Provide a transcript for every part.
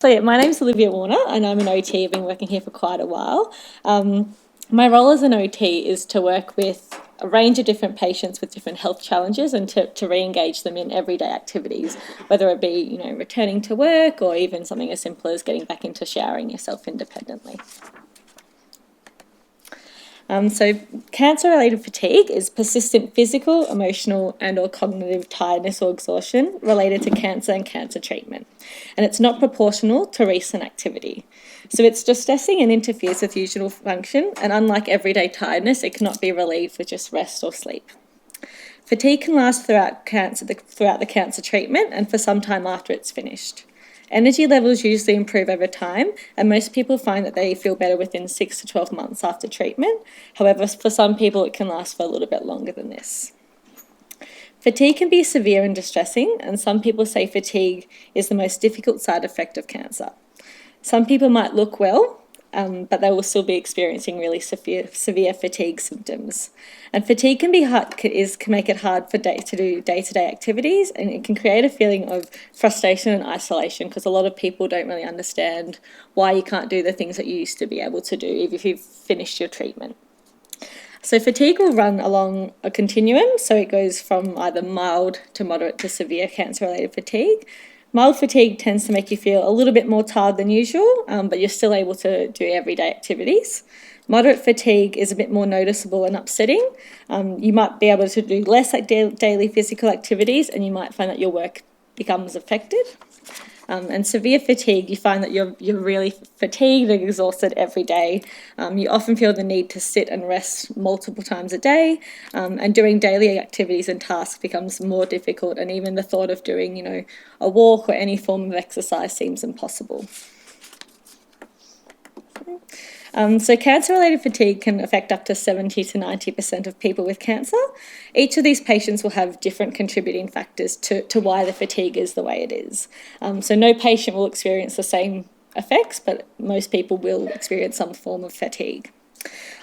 So yeah, my name's Olivia Warner and I'm an OT. I've been working here for quite a while. My role as an OT is to work with a range of different patients with different health challenges and to re-engage them in everyday activities, whether it be, returning to work or even something as simple as getting back into showering yourself independently. So cancer-related fatigue is persistent physical, emotional and or cognitive tiredness or exhaustion related to cancer and cancer treatment. And it's not proportional to recent activity. So it's distressing and interferes with usual function, and unlike everyday tiredness, it cannot be relieved with just rest or sleep. Fatigue can last throughout the cancer treatment and for some time after it's finished. Energy levels usually improve over time, and most people find that they feel better within 6 to 12 months after treatment. However, for some people, it can last for a little bit longer than this. Fatigue can be severe and distressing, and some people say fatigue is the most difficult side effect of cancer. Some people might look well, but they will still be experiencing really severe fatigue symptoms. And fatigue can make it hard to do day-to-day activities, and it can create a feeling of frustration and isolation because a lot of people don't really understand why you can't do the things that you used to be able to do even if you've finished your treatment. So fatigue will run along a continuum, so it goes from either mild to moderate to severe cancer-related fatigue. Mild fatigue tends to make you feel a little bit more tired than usual, but you're still able to do everyday activities. Moderate fatigue is a bit more noticeable and upsetting. You might be able to do less daily physical activities, and you might find that your work becomes affected. And severe fatigue, you find that you're really fatigued and exhausted every day. You often feel the need to sit and rest multiple times a day, and doing daily activities and tasks becomes more difficult, and even the thought of doing, a walk or any form of exercise seems impossible. So cancer-related fatigue can affect up to 70 to 90% of people with cancer. Each of these patients will have different contributing factors to why the fatigue is the way it is. So no patient will experience the same effects, but most people will experience some form of fatigue.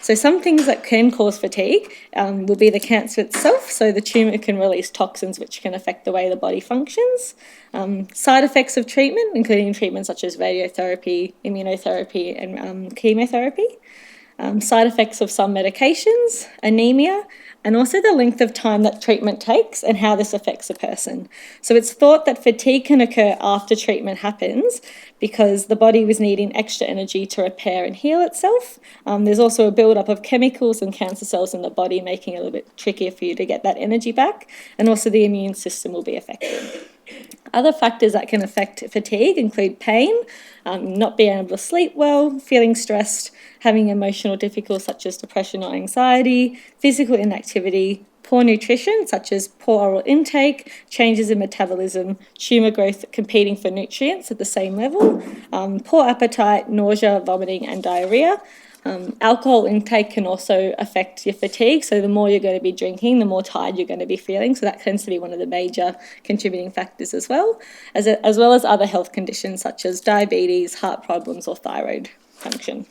So some things that can cause fatigue will be the cancer itself. So the tumour can release toxins which can affect the way the body functions. Side effects of treatment, including treatments such as radiotherapy, immunotherapy and chemotherapy. Side effects of some medications, anemia, and also the length of time that treatment takes and how this affects a person. So it's thought that fatigue can occur after treatment happens because the body was needing extra energy to repair and heal itself. There's also a build-up of chemicals and cancer cells in the body, making it a little bit trickier for you to get that energy back, and also the immune system will be affected. Other factors that can affect fatigue include pain, not being able to sleep well, feeling stressed, having emotional difficulties such as depression or anxiety, physical inactivity, poor nutrition such as poor oral intake, changes in metabolism, tumour growth competing for nutrients at the same level, poor appetite, nausea, vomiting and diarrhoea. Alcohol intake can also affect your fatigue, so the more you're going to be drinking, the more tired you're going to be feeling, so that tends to be one of the major contributing factors as well as other health conditions such as diabetes, heart problems or thyroid function.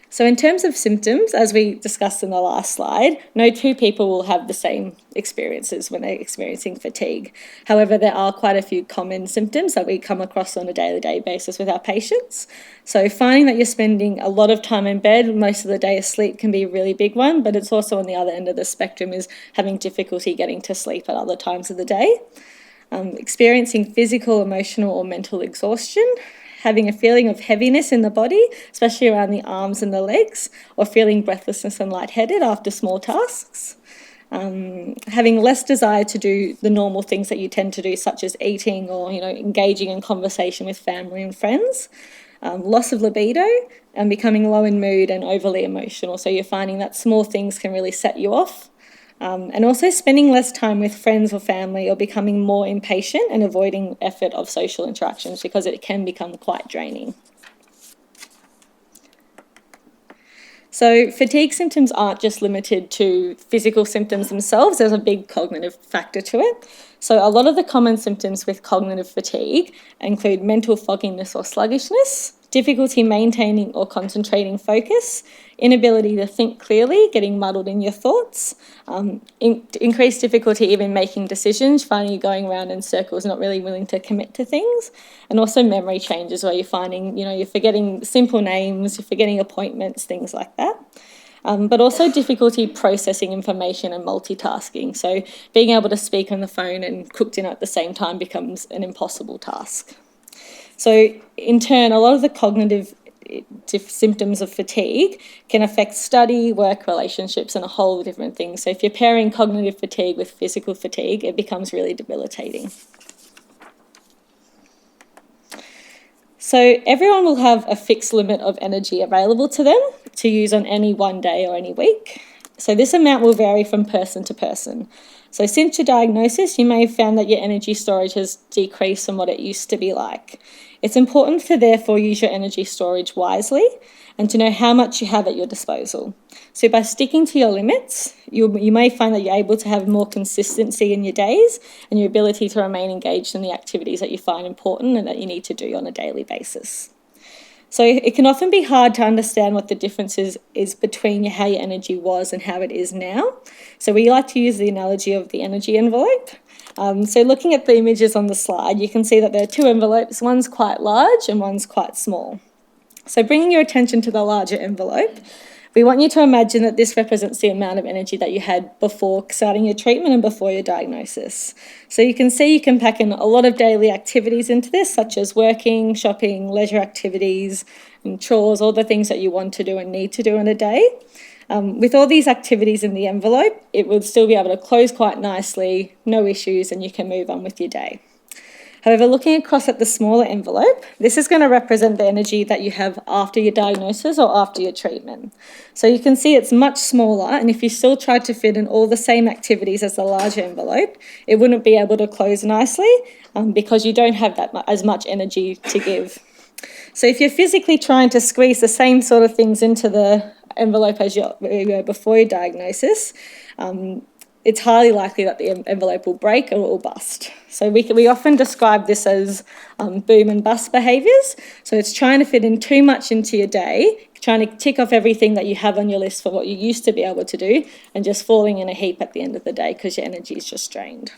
So in terms of symptoms, as we discussed in the last slide, no two people will have the same experiences when they're experiencing fatigue. However, there are quite a few common symptoms that we come across on a day-to-day basis with our patients. So finding that you're spending a lot of time in bed, most of the day asleep can be a really big one, but it's also on the other end of the spectrum is having difficulty getting to sleep at other times of the day. Experiencing physical, emotional or mental exhaustion, having a feeling of heaviness in the body, especially around the arms and the legs, or feeling breathlessness and lightheaded after small tasks. Having less desire to do the normal things that you tend to do, such as eating or engaging in conversation with family and friends. Loss of libido and becoming low in mood and overly emotional. So you're finding that small things can really set you off. And also spending less time with friends or family or becoming more impatient and avoiding effort of social interactions because it can become quite draining. So fatigue symptoms aren't just limited to physical symptoms themselves, there's a big cognitive factor to it. So a lot of the common symptoms with cognitive fatigue include mental fogginess or sluggishness, difficulty maintaining or concentrating focus, inability to think clearly, getting muddled in your thoughts, increased difficulty even making decisions, finding you're going around in circles, not really willing to commit to things, and also memory changes where you're finding, you're forgetting simple names, you're forgetting appointments, things like that. But also difficulty processing information and multitasking. So being able to speak on the phone and cook dinner at the same time becomes an impossible task. So in turn, a lot of the cognitive symptoms of fatigue can affect study, work, relationships, and a whole different things. So if you're pairing cognitive fatigue with physical fatigue, it becomes really debilitating. So everyone will have a fixed limit of energy available to them to use on any one day or any week. So this amount will vary from person to person. So since your diagnosis, you may have found that your energy storage has decreased from what it used to be like. It's important to therefore use your energy storage wisely and to know how much you have at your disposal. So by sticking to your limits, you may find that you're able to have more consistency in your days and your ability to remain engaged in the activities that you find important and that you need to do on a daily basis. So it can often be hard to understand what the difference is between how your energy was and how it is now. So we like to use the analogy of the energy envelope. So looking at the images on the slide, you can see that there are two envelopes. One's quite large and one's quite small. So bringing your attention to the larger envelope, we want you to imagine that this represents the amount of energy that you had before starting your treatment and before your diagnosis. So you can see you can pack in a lot of daily activities into this, such as working, shopping, leisure activities, and chores, all the things that you want to do and need to do in a day. With all these activities in the envelope, it will still be able to close quite nicely, no issues, and you can move on with your day. However, looking across at the smaller envelope, this is going to represent the energy that you have after your diagnosis or after your treatment. So you can see it's much smaller, and if you still tried to fit in all the same activities as the larger envelope, it wouldn't be able to close nicely because you don't have as much energy to give. So if you're physically trying to squeeze the same sort of things into the envelope as you were before your diagnosis, it's highly likely that the envelope will break or it will bust. So we often describe this as boom and bust behaviours. So it's trying to fit in too much into your day, trying to tick off everything that you have on your list for what you used to be able to do, and just falling in a heap at the end of the day because your energy is just drained.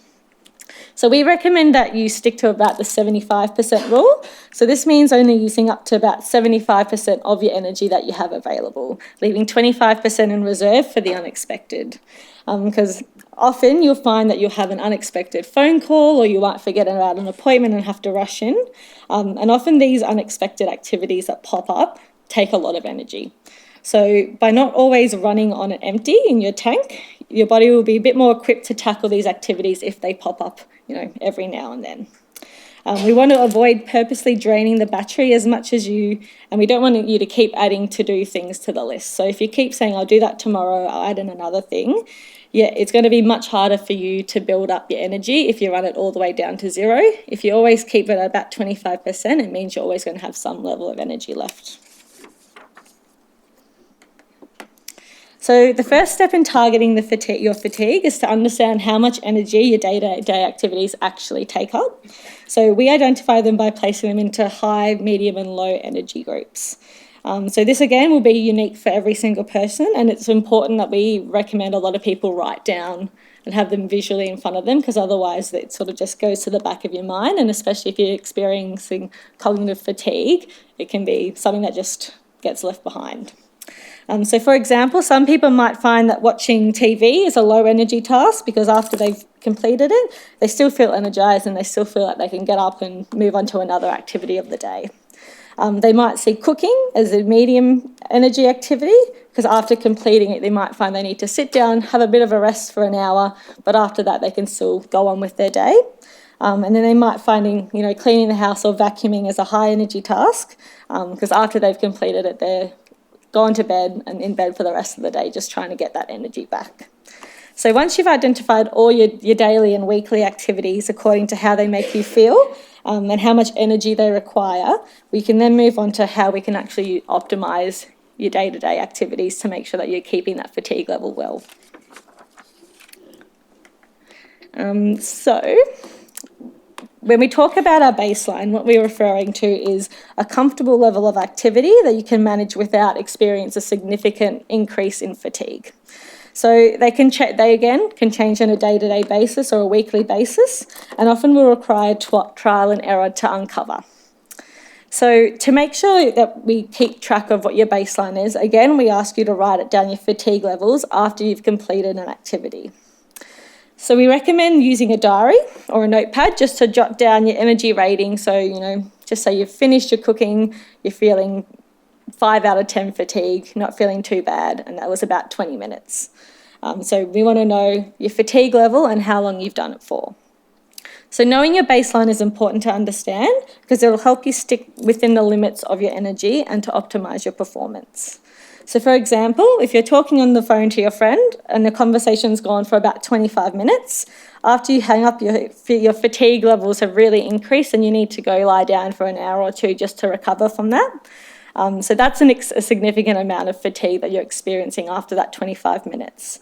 So we recommend that you stick to about the 75% rule. So this means only using up to about 75% of your energy that you have available, leaving 25% in reserve for the unexpected. Because often you'll find that you'll have an unexpected phone call or you might forget about an appointment and have to rush in. And often these unexpected activities that pop up take a lot of energy. So by not always running on an empty in your tank, your body will be a bit more equipped to tackle these activities if they pop up, every now and then. We want to avoid purposely draining the battery as much as and we don't want you to keep adding to-do things to the list. So if you keep saying, I'll do that tomorrow, I'll add in another thing, it's going to be much harder for you to build up your energy if you run it all the way down to zero. If you always keep it at about 25%, it means you're always going to have some level of energy left. So the first step in targeting your fatigue is to understand how much energy your day-to-day activities actually take up. So we identify them by placing them into high, medium and low energy groups. So this again will be unique for every single person, and it's important that we recommend a lot of people write down and have them visually in front of them, because otherwise it sort of just goes to the back of your mind, and especially if you're experiencing cognitive fatigue, it can be something that just gets left behind. So for example, some people might find that watching TV is a low energy task because after they've completed it, they still feel energised and they still feel like they can get up and move on to another activity of the day. They might see cooking as a medium energy activity because after completing it, they might find they need to sit down, have a bit of a rest for an hour, but after that they can still go on with their day. And then they might find cleaning the house or vacuuming as a high energy task because after they've completed it, they're gone to bed and in bed for the rest of the day, just trying to get that energy back. So once you've identified all your daily and weekly activities according to how they make you feel and how much energy they require, we can then move on to how we can actually optimise your day-to-day activities to make sure that you're keeping that fatigue level well. when we talk about our baseline, what we're referring to is a comfortable level of activity that you can manage without experiencing a significant increase in fatigue. So they again can change on a day-to-day basis or a weekly basis, and often will require trial and error to uncover. So to make sure that we keep track of what your baseline is, again, we ask you to write it down, your fatigue levels, after you've completed an activity. So we recommend using a diary or a notepad just to jot down your energy rating. So, just say you've finished your cooking, you're feeling 5 out of 10 fatigue, not feeling too bad, and that was about 20 minutes. So we want to know your fatigue level and how long you've done it for. So knowing your baseline is important to understand because it'll help you stick within the limits of your energy and to optimise your performance. So for example, if you're talking on the phone to your friend and the conversation's gone for about 25 minutes, after you hang up, your fatigue levels have really increased and you need to go lie down for an hour or two just to recover from that. So that's a significant amount of fatigue that you're experiencing after that 25 minutes.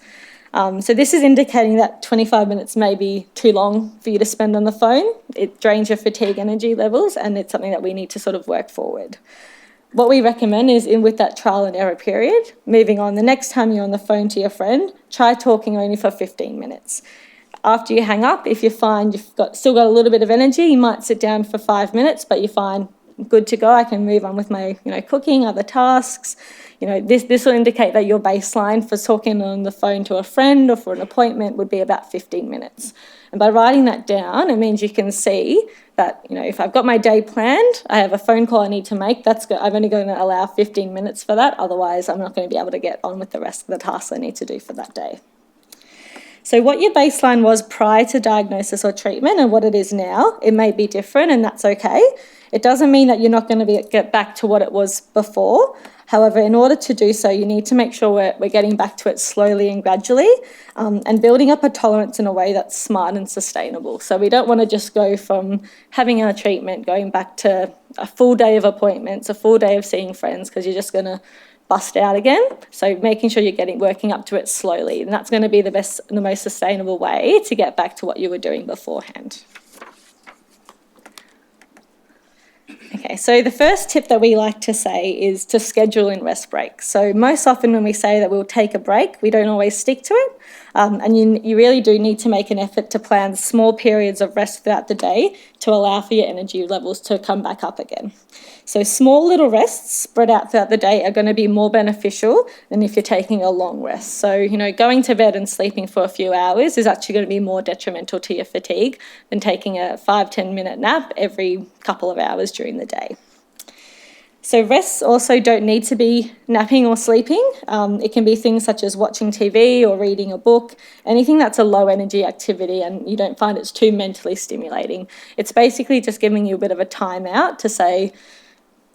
So this is indicating that 25 minutes may be too long for you to spend on the phone. It drains your fatigue energy levels and it's something that we need to sort of work forward. What we recommend is with that trial and error period, moving on, the next time you're on the phone to your friend, try talking only for 15 minutes. After you hang up, if you find you've still got a little bit of energy, you might sit down for 5 minutes, but you find good to go, I can move on with my cooking, other tasks. This will indicate that your baseline for talking on the phone to a friend or for an appointment would be about 15 minutes. And by writing that down, it means you can see that, if I've got my day planned, I have a phone call I need to make, that's good. I'm only going to allow 15 minutes for that. Otherwise, I'm not going to be able to get on with the rest of the tasks I need to do for that day. So what your baseline was prior to diagnosis or treatment and what it is now, it may be different and that's okay. It doesn't mean that you're not going to get back to what it was before. However, in order to do so, you need to make sure we're getting back to it slowly and gradually and building up a tolerance in a way that's smart and sustainable. So we don't want to just go from having our treatment, going back to a full day of appointments, a full day of seeing friends, because you're just going to bust out again. So making sure you're working up to it slowly, and that's going to be the most sustainable way to get back to what you were doing beforehand. Okay, so the first tip that we like to say is to schedule in rest breaks. So most often when we say that we'll take a break, we don't always stick to it. And you really do need to make an effort to plan small periods of rest throughout the day to allow for your energy levels to come back up again. So small little rests spread out throughout the day are going to be more beneficial than if you're taking a long rest. So, going to bed and sleeping for a few hours is actually going to be more detrimental to your fatigue than taking a 5-10 minute nap every couple of hours during the day. So rests also don't need to be napping or sleeping. It can be things such as watching TV or reading a book, anything that's a low energy activity and you don't find it's too mentally stimulating. It's basically just giving you a bit of a time out to say,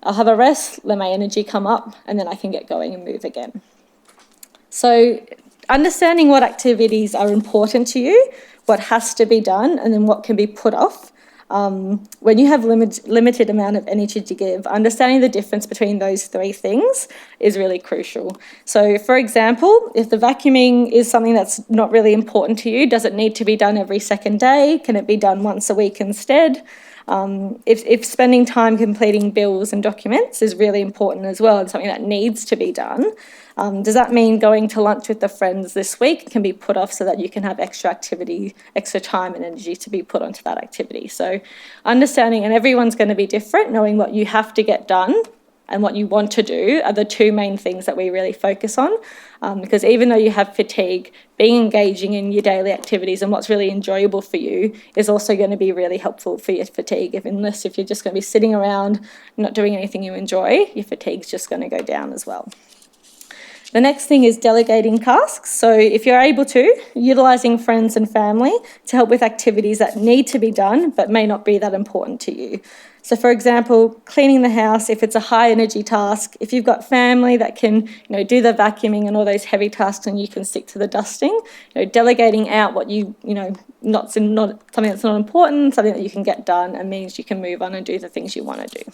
I'll have a rest, let my energy come up, and then I can get going and move again. So understanding what activities are important to you, what has to be done, and then what can be put off. When you have limited amount of energy to give, understanding the difference between those three things is really crucial. So, for example, if the vacuuming is something that's not really important to you, does it need to be done every second day? Can it be done once a week instead? If spending time completing bills and documents is really important as well and something that needs to be done, does that mean going to lunch with the friends this week can be put off so that you can have extra time and energy to be put onto that activity? So understanding, and everyone's going to be different, knowing what you have to get done and what you want to do are the two main things that we really focus on. Because even though you have fatigue, being engaging in your daily activities and what's really enjoyable for you is also going to be really helpful for your fatigue. Unless if you're just going to be sitting around not doing anything you enjoy, your fatigue's just going to go down as well. The next thing is delegating tasks. So if you're able to, utilising friends and family to help with activities that need to be done but may not be that important to you. So for example, cleaning the house, if it's a high energy task, if you've got family that can, do the vacuuming and all those heavy tasks and you can stick to the dusting, delegating out what not something that's not important, something that you can get done and means you can move on and do the things you want to do.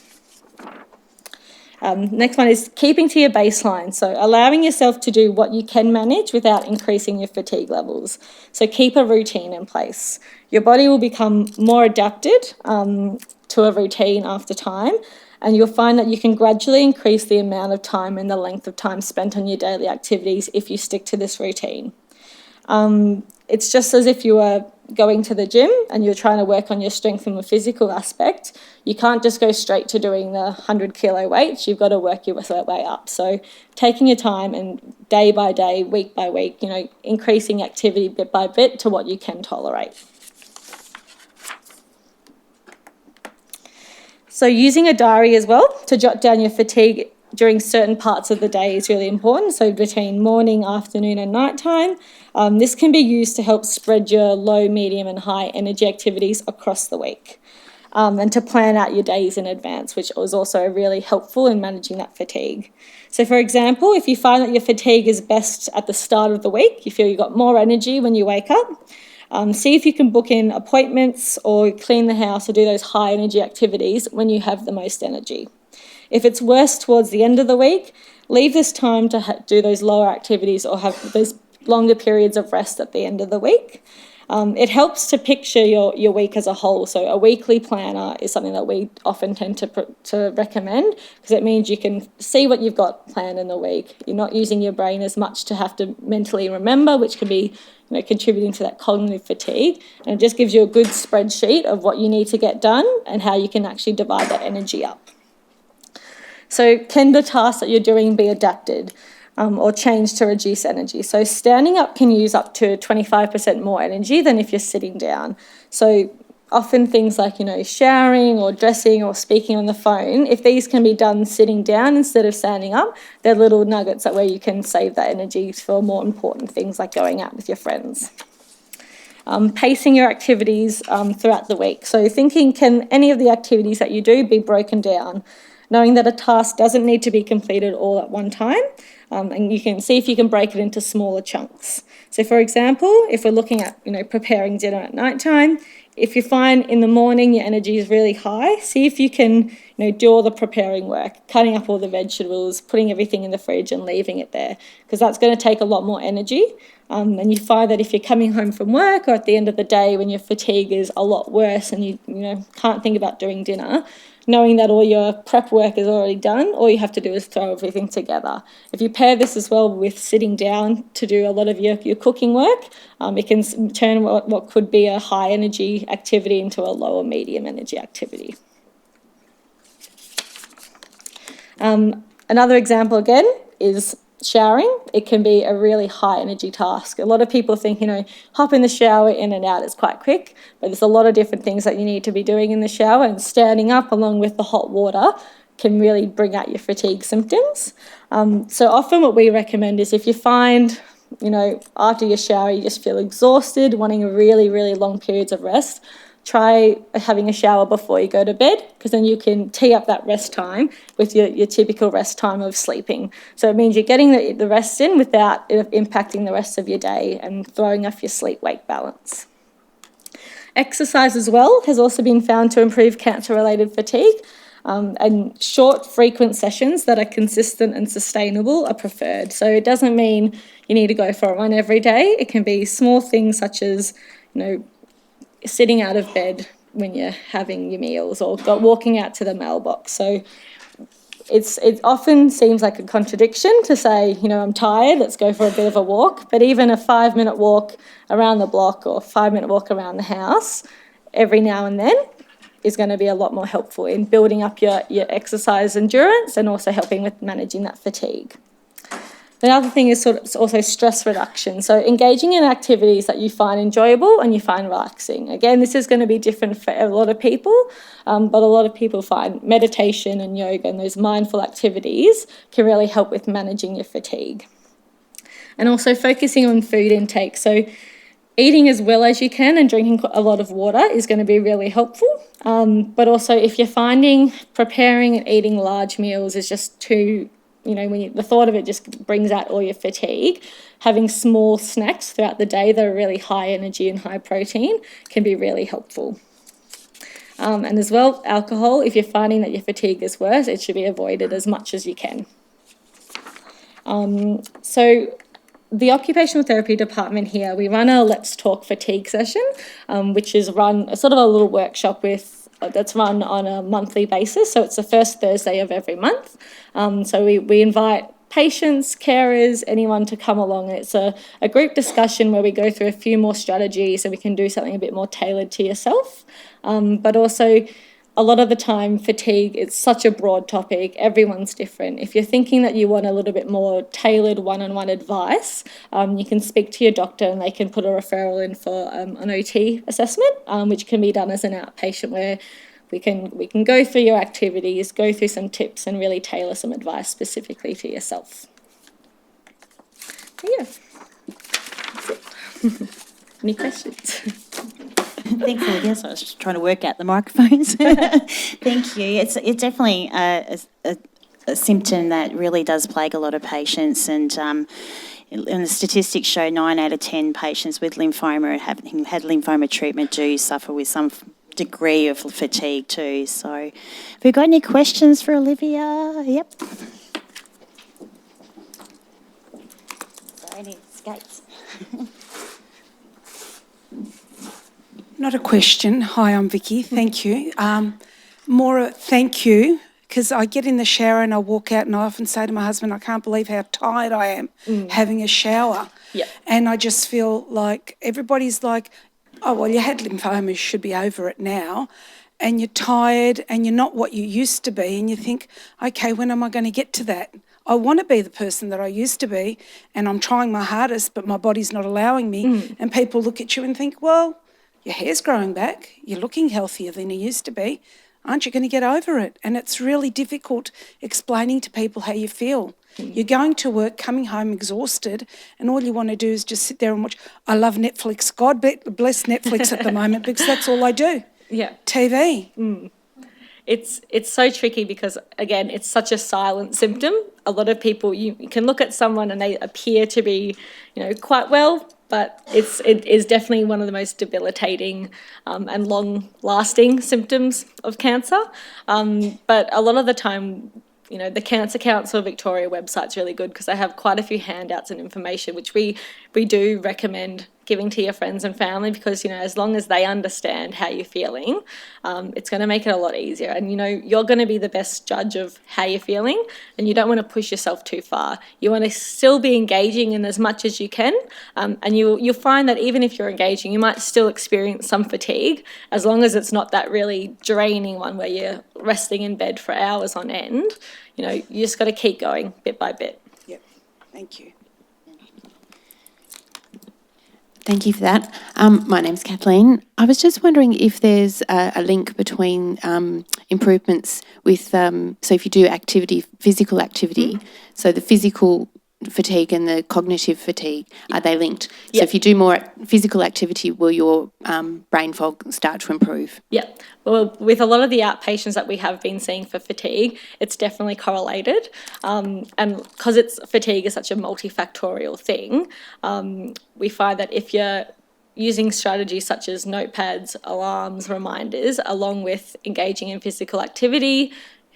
Next one is keeping to your baseline. So allowing yourself to do what you can manage without increasing your fatigue levels. So keep a routine in place. Your body will become more adapted to a routine after time, and you'll find that you can gradually increase the amount of time and the length of time spent on your daily activities if you stick to this routine. It's just as if you were going to the gym and you're trying to work on your strength from a physical aspect. You can't just go straight to doing the 100 kilo weights. You've got to work your way up. So taking your time and day by day, week by week, increasing activity bit by bit to what you can tolerate. So using a diary as well to jot down your fatigue during certain parts of the day is really important. So between morning, afternoon and nighttime. This can be used to help spread your low, medium and high energy activities across the week, and to plan out your days in advance, which is also really helpful in managing that fatigue. So for example, if you find that your fatigue is best at the start of the week, you feel you've got more energy when you wake up, see if you can book in appointments or clean the house or do those high energy activities when you have the most energy. If it's worse towards the end of the week, leave this time to do those lower activities or have those longer periods of rest at the end of the week. It helps to picture your week as a whole. So a weekly planner is something that we often tend to recommend, because it means you can see what you've got planned in the week. You're not using your brain as much to have to mentally remember, which can be contributing to that cognitive fatigue. And it just gives you a good spreadsheet of what you need to get done and how you can actually divide that energy up. So can the tasks that you're doing be adapted or changed to reduce energy? So standing up can use up to 25% more energy than if you're sitting down. So often things like, showering or dressing or speaking on the phone, if these can be done sitting down instead of standing up, they're little nuggets where you can save that energy for more important things like going out with your friends. Pacing your activities throughout the week. So thinking, can any of the activities that you do be broken down? Knowing that a task doesn't need to be completed all at one time, and you can see if you can break it into smaller chunks. So for example, if we're looking at preparing dinner at night time, if you find in the morning your energy is really high, see if you can do all the preparing work, cutting up all the vegetables, putting everything in the fridge and leaving it there, because that's going to take a lot more energy. And you find that if you're coming home from work or at the end of the day when your fatigue is a lot worse and you can't think about doing dinner, knowing that all your prep work is already done, all you have to do is throw everything together. If you pair this as well with sitting down to do a lot of your cooking work, it can turn what could be a high energy activity into a lower medium energy activity. Another example again is showering. It can be a really high energy task. A lot of people think, hop in the shower, in and out is quite quick, but there's a lot of different things that you need to be doing in the shower, and standing up along with the hot water can really bring out your fatigue symptoms. So often what we recommend is if you find, after your shower you just feel exhausted, wanting really, really long periods of rest, try having a shower before you go to bed, because then you can tee up that rest time with your typical rest time of sleeping. So it means you're getting the rest in without it impacting the rest of your day and throwing off your sleep-wake balance. Exercise as well has also been found to improve cancer-related fatigue, and short, frequent sessions that are consistent and sustainable are preferred. So it doesn't mean you need to go for a run every day. It can be small things such as, sitting out of bed when you're having your meals, or walking out to the mailbox. So it often seems like a contradiction to say, I'm tired, let's go for a bit of a walk. But even a 5-minute walk around the block or 5-minute walk around the house every now and then is going to be a lot more helpful in building up your exercise endurance and also helping with managing that fatigue. The other thing is also stress reduction. So engaging in activities that you find enjoyable and you find relaxing. Again, this is going to be different for a lot of people, but a lot of people find meditation and yoga and those mindful activities can really help with managing your fatigue. And also focusing on food intake. So eating as well as you can and drinking a lot of water is going to be really helpful. But also if you're finding preparing and eating large meals is just too, the thought of it just brings out all your fatigue, having small snacks throughout the day that are really high energy and high protein can be really helpful. And as well, alcohol, if you're finding that your fatigue is worse, it should be avoided as much as you can. So the occupational therapy department here, we run a Let's Talk Fatigue session, which is run sort of a little workshop that's run on a monthly basis. So it's the first Thursday of every month. So we invite patients, carers, anyone to come along. It's a group discussion where we go through a few more strategies so we can do something a bit more tailored to yourself. But also, a lot of the time, fatigue is such a broad topic. Everyone's different. If you're thinking that you want a little bit more tailored one-on-one advice, you can speak to your doctor and they can put a referral in for an OT assessment, which can be done as an outpatient, where we can go through your activities, go through some tips and really tailor some advice specifically to yourself. So yeah, that's it. Any questions? Thanks, Olivia. So I was just trying to work out the microphones. Thank you. It's definitely a symptom that really does plague a lot of patients, and the statistics show 9 out of 10 patients with lymphoma having had lymphoma treatment do suffer with some degree of fatigue too. So have we got any questions for Olivia? Yep. Sorry, any skates? Not a question. Hi, I'm Vicky. Thank you. More a thank you, because I get in the shower and I walk out and I often say to my husband, I can't believe how tired I am having a shower. Yeah. And I just feel like everybody's like, oh, well, you had lymphoma, you should be over it now. And you're tired and you're not what you used to be. And you think, okay, when am I going to get to that? I want to be the person that I used to be, and I'm trying my hardest, but my body's not allowing me. And people look at you and think, well, your hair's growing back, you're looking healthier than you used to be, aren't you going to get over it? And it's really difficult explaining to people how you feel. You're going to work, coming home exhausted, and all you want to do is just sit there and watch. I love Netflix. God bless Netflix at the moment, because that's all I do. Yeah. TV. It's so tricky because, again, it's such a silent symptom. A lot of people, you can look at someone and they appear to be, quite well, but it is definitely one of the most debilitating and long-lasting symptoms of cancer. But a lot of the time, the Cancer Council Victoria website's really good because they have quite a few handouts and information, which we do recommend giving to your friends and family, because, as long as they understand how you're feeling, it's going to make it a lot easier. And, you're going to be the best judge of how you're feeling, and you don't want to push yourself too far. You want to still be engaging in as much as you can, and you'll find that even if you're engaging, you might still experience some fatigue, as long as it's not that really draining one where you're resting in bed for hours on end. You just got to keep going bit by bit. Yep. Thank you. Thank you for that. My name's Kathleen. I was just wondering if there's a link between improvements with, so if you do activity, physical activity, so the physical fatigue and the cognitive fatigue, are they linked? So if you do more physical activity, will your brain fog start to improve? Yeah. Well, with a lot of the outpatients that we have been seeing for fatigue, it's definitely correlated. And because fatigue is such a multifactorial thing, we find that if you're using strategies such as notepads, alarms, reminders, along with engaging in physical activity,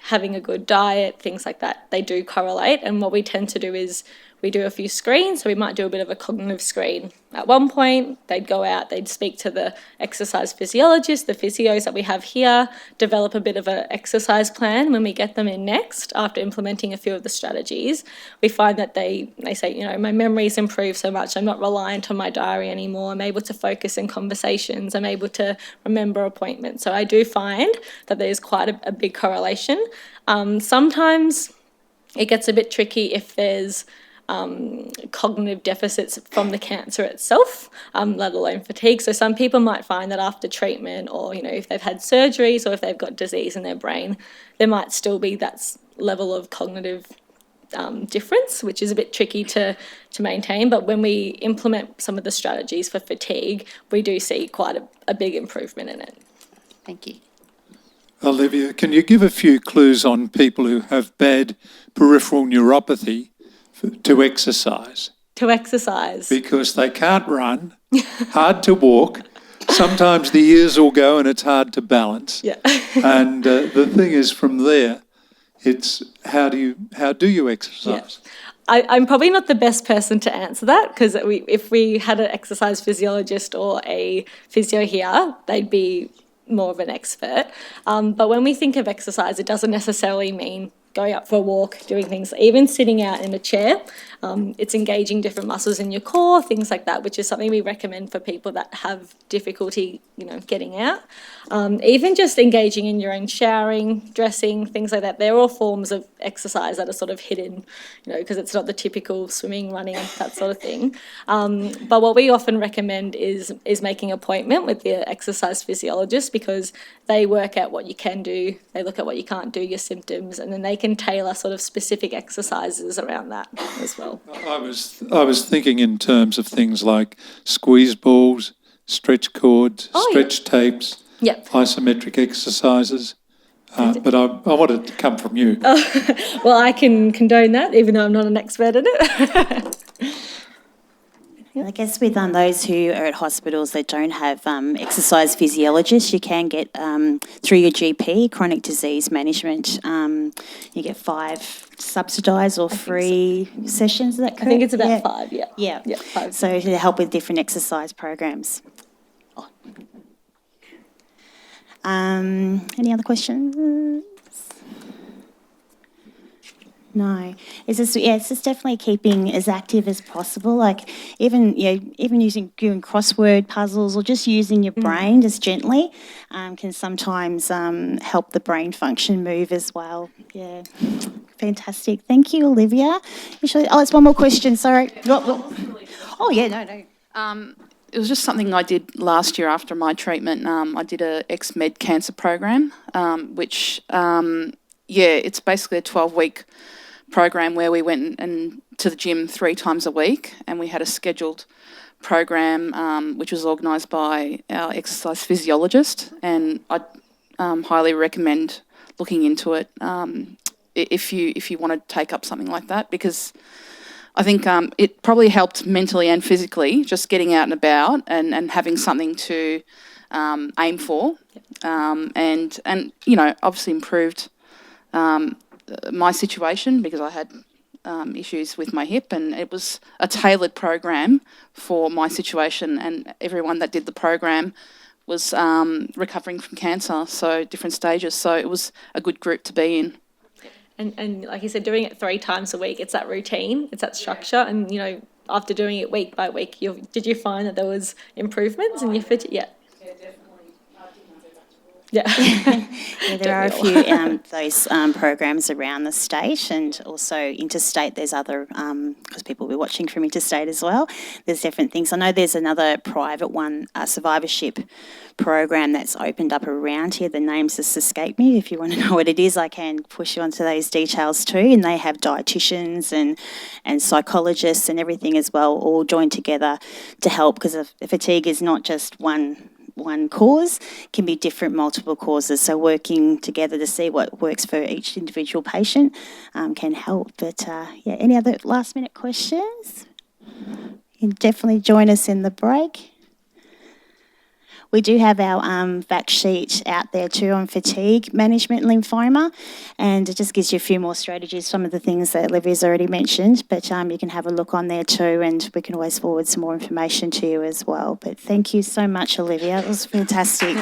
having a good diet, things like that, they do correlate. And what we tend to do is we do a few screens. So we might do a bit of a cognitive screen. At one point, they'd go out, they'd speak to the exercise physiologist, the physios that we have here, develop a bit of an exercise plan. When we get them in next, after implementing a few of the strategies, we find that they say, my memory's improved so much, I'm not reliant on my diary anymore, I'm able to focus in conversations, I'm able to remember appointments. So I do find that there's quite a big correlation. Sometimes it gets a bit tricky if there's cognitive deficits from the cancer itself, let alone fatigue. So some people might find that after treatment, or if they've had surgeries or if they've got disease in their brain, there might still be that level of cognitive difference, which is a bit tricky to maintain. But when we implement some of the strategies for fatigue, we do see quite a big improvement in it. Thank you. Olivia, can you give a few clues on people who have bad peripheral neuropathy to exercise? To exercise. Because they can't run, hard to walk, sometimes the years will go and it's hard to balance. Yeah. And the thing is, from there, it's how do you exercise? I'm probably not the best person to answer that, because if we had an exercise physiologist or a physio here, they'd be more of an expert. But when we think of exercise, it doesn't necessarily mean going up for a walk, doing things, even sitting out in a chair. It's engaging different muscles in your core, things like that, which is something we recommend for people that have difficulty, getting out. Even just engaging in your own showering, dressing, things like that. They're all forms of exercise that are sort of hidden, because it's not the typical swimming, running, that sort of thing. But what we often recommend is making an appointment with the exercise physiologist, because they work out what you can do, they look at what you can't do, your symptoms, and then they can tailor sort of specific exercises around that as well. I was thinking in terms of things like squeeze balls, stretch cords, stretch tapes, isometric exercises. But I wanted to come from you. Well, I can condone that, even though I'm not an expert in it. I guess with those who are at hospitals that don't have exercise physiologists, you can get through your GP, chronic disease management, you get 5 subsidised or free sessions, is that correct? I think it's about 5, yeah. Yeah. 5. So to help with different exercise programs. Any other questions? No, it's just definitely keeping as active as possible. Like even doing crossword puzzles or just using your brain just gently can sometimes help the brain function move as well. Yeah, fantastic. Thank you, Olivia. It's one more question. Sorry. Oh yeah, no. It was just something I did last year after my treatment. I did a ex-med cancer program, which it's basically a 12-week program where we went and to the gym 3 times a week, and we had a scheduled program which was organised by our exercise physiologist, and I'd highly recommend looking into it if you want to take up something like that, because I think it probably helped mentally and physically, just getting out and about and having something to aim for, and obviously improved my situation, because I had issues with my hip, and it was a tailored program for my situation, and everyone that did the program was recovering from cancer, so different stages, so it was a good group to be in. And like you said, doing it 3 times a week, it's that routine, it's that structure, and after doing it week by week, did you find that there was improvements in your fit? Yeah. Yeah. There are a few those programs around the state, and also interstate. There's other, because people will be watching from interstate as well. There's different things. I know there's another private one, Survivorship program that's opened up around here. The names just escape me. If you want to know what it is, I can push you onto those details too. And they have dietitians and psychologists and everything as well, all joined together to help, because fatigue is not just one cause, can be different, multiple causes. So working together to see what works for each individual patient can help. But any other last minute questions? You can definitely join us in the break. We do have our fact sheet out there too on fatigue management and lymphoma, and it just gives you a few more strategies, some of the things that Olivia's already mentioned, but you can have a look on there too, and we can always forward some more information to you as well. But thank you so much, Olivia. It was fantastic.